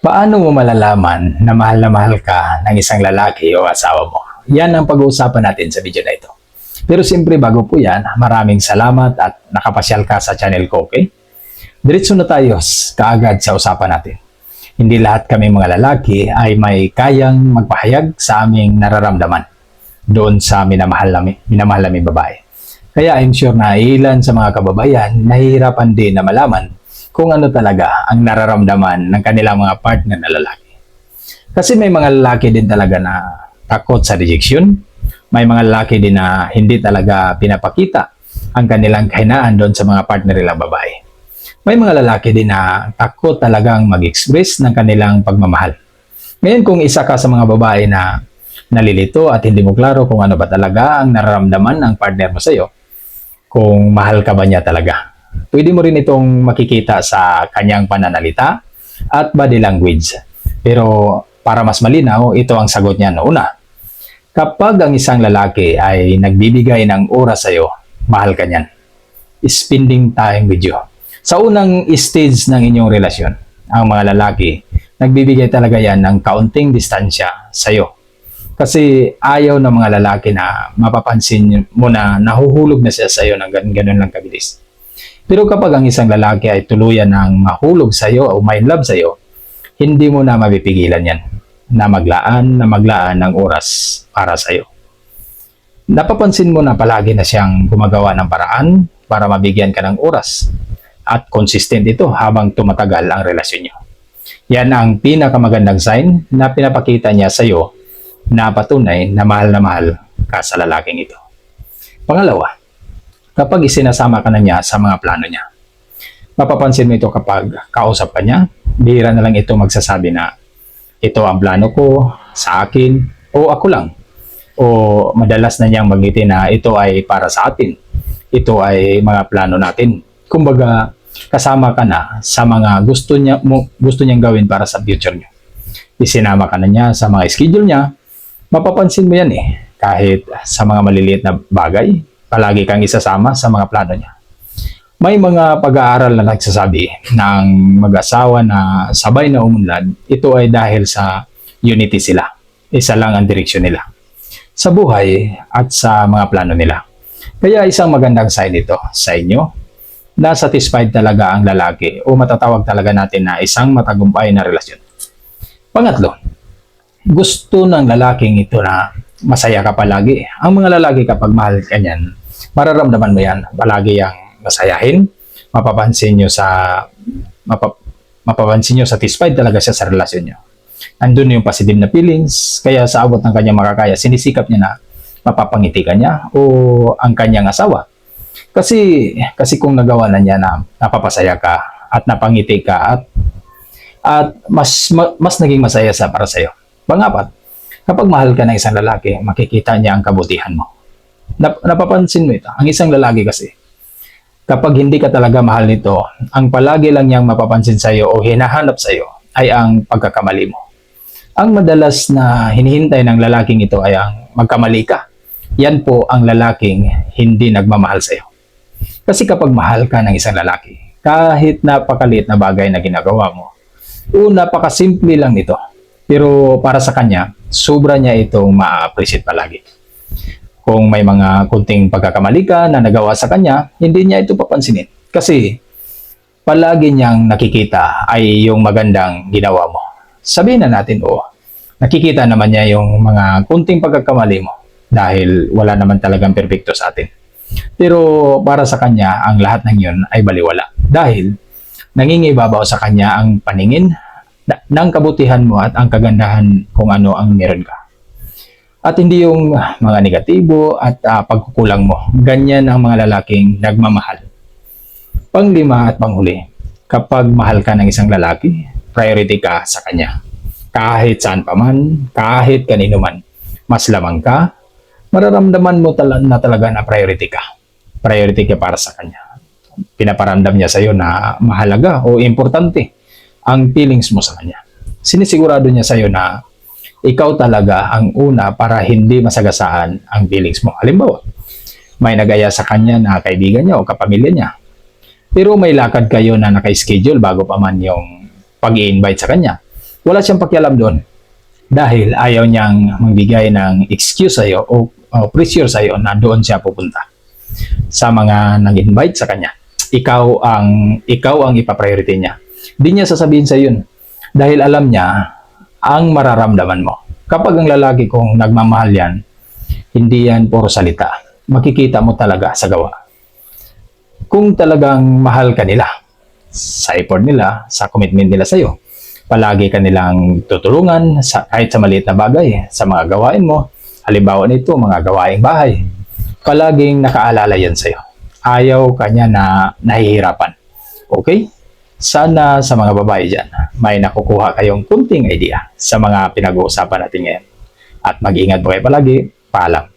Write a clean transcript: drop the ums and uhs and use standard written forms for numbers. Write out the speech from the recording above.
Paano mo malalaman na mahal ka ng isang lalaki o asawa mo? Yan ang pag-uusapan natin sa video na ito. Pero siyempre bago po yan, maraming salamat at nakapasyal ka sa channel ko, okay? Diretso na tayo kaagad sa usapan natin. Hindi lahat kami mga lalaki ay may kayang magpahayag sa aming nararamdaman doon sa minamahal namin babae. Kaya I'm sure na ilan sa mga kababayan nahihirapan din na malaman kung ano talaga ang nararamdaman ng kanilang mga partner na lalaki. Kasi may mga lalaki din talaga na takot sa rejection. May mga lalaki din na hindi talaga pinapakita ang kanilang kahinaan doon sa mga partner nilang babae. May mga lalaki din na takot talagang mag-express ng kanilang pagmamahal. Ngayon kung isa ka sa mga babae na nalilito at hindi mo klaro kung ano ba talaga ang nararamdaman ng partner mo sa'yo, kung mahal ka ba niya talaga, pwede mo rin itong makikita sa kanyang pananalita at body language. Pero para mas malinaw, ito ang sagot niya noon. Kapag ang isang lalaki ay nagbibigay ng oras sa'yo, mahal ka niyan. Spending time with you. Sa unang stage ng inyong relasyon, ang mga lalaki, nagbibigay talaga yan ng kaunting distansya sa'yo. Kasi ayaw ng mga lalaki na mapapansin mo na nahuhulog na siya sa'yo ng ganun lang kabilis. Pero kapag ang isang lalaki ay tuluyan ng mahulog sa'yo o may love sa'yo, hindi mo na mapipigilan yan na maglaan ng oras para sa'yo. Napapansin mo na palagi na siyang gumagawa ng paraan para mabigyan ka ng oras at consistent ito habang tumatagal ang relasyon niyo. Yan ang pinakamagandang sign na pinapakita niya sa'yo na patunay na mahal ka sa lalaking ito. Pangalawa, kapag isinasama ka na niya sa mga plano niya. Mapapansin mo ito kapag kausap ka niya, bihira na lang ito magsasabi na ito ang plano ko sa akin o ako lang. O madalas na niyang magngiti na ito ay para sa atin. Ito ay mga plano natin. Kumbaga, kasama ka na sa mga gusto niyang gawin para sa future niyo. Isinama ka na niya sa mga schedule niya, mapapansin mo yan kahit sa mga maliliit na bagay, palagi kang isasama sa mga plano niya. May mga pag-aaral na nagsasabi ng mag-asawa na sabay na umunlad, ito ay dahil sa unity sila. Isa lang ang direksyon nila sa buhay at sa mga plano nila. Kaya isang magandang sign ito sa inyo na satisfied talaga ang lalaki o matatawag talaga natin na isang matagumpay na relasyon. Pangatlo, gusto ng lalaking ito na masaya ka palagi. Ang mga lalaki kapag mahal ka niyan, mararamdaman mo yan. Palagi yang masayahin. Mapapansin nyo satisfied talaga siya sa relasyon nyo. Andun yung positive na feelings. Kaya sa abot ng kanyang makakaya, sinisikap niya na mapapangiti ka niya o ang kanyang asawa. Kasi kung nagawa na niya na napapasaya ka at napangiti ka at mas naging masaya sa para sa iyo. Pangapat, kapag mahal ka ng isang lalaki, makikita niya ang kabutihan mo. Napapansin mo ito. Ang isang lalaki kasi, kapag hindi ka talaga mahal nito, ang palagi lang niyang mapapansin sa iyo o hinahanap sa iyo ay ang pagkakamali mo. Ang madalas na hinihintay ng lalaking ito ay ang magkamali ka. Yan po ang lalaking hindi nagmamahal sa iyo. Kasi kapag mahal ka ng isang lalaki, kahit napakaliit na bagay na ginagawa mo, o napakasimple lang nito, pero para sa kanya, sobra niya itong ma-appreciate palagi. Kung may mga kunting pagkakamali ka na nagawa sa kanya, hindi niya ito papansinin. Kasi palagi niyang nakikita ay yung magandang ginawa mo. Sabihin na natin, nakikita naman niya yung mga kunting pagkakamali mo dahil wala naman talagang perfecto sa atin. Pero para sa kanya, ang lahat ng yun ay baliwala. Dahil nangingibabaw sa kanya ang paningin ng kabutihan mo at ang kagandahan kung ano ang meron ka. At hindi yung mga negatibo at pagkukulang mo. Ganyan ang mga lalaking nagmamahal. Panglima at panghuli, kapag mahal ka ng isang lalaki, priority ka sa kanya. Kahit saan pa man, kahit kanino man, mas lamang ka, mararamdaman mo na talaga na priority ka. Priority ka para sa kanya. Pinaparamdam niya sa iyo na mahalaga o importante ang feelings mo sa kanya. Sinisigurado niya sa iyo na ikaw talaga ang una para hindi masagasaan ang feelings mo. Halimbawa, may nagaya sa kanya na kaibigan niya o kapamilya niya. Pero may lakad kayo na naka-schedule bago pa man yung pag-i-invite sa kanya. Wala siyang pakialam doon dahil ayaw niyang magbigay ng excuse sa'yo o pressure sa'yo na doon siya pupunta. Sa mga nag-invite sa kanya, ikaw ang ipapriority niya. Di niya sasabihin sa yun dahil alam niya ang mararamdaman mo. Kapag ang lalaki kung nagmamahal yan, hindi yan puro salita. Makikita mo talaga sa gawa. Kung talagang mahal ka nila, sa effort nila, sa commitment nila sa'yo, palagi ka nilang tutulungan kahit sa maliit na bagay, sa mga gawain mo. Halimbawa nito, mga gawaing bahay. Palaging nakaalala yan sa'yo. Ayaw ka niya na nahihirapan. Okay? Sana sa mga babae dyan, may nakukuha kayong kunting idea sa mga pinag-uusapan natin ngayon. At mag-ingat po kayo palagi. Paalam.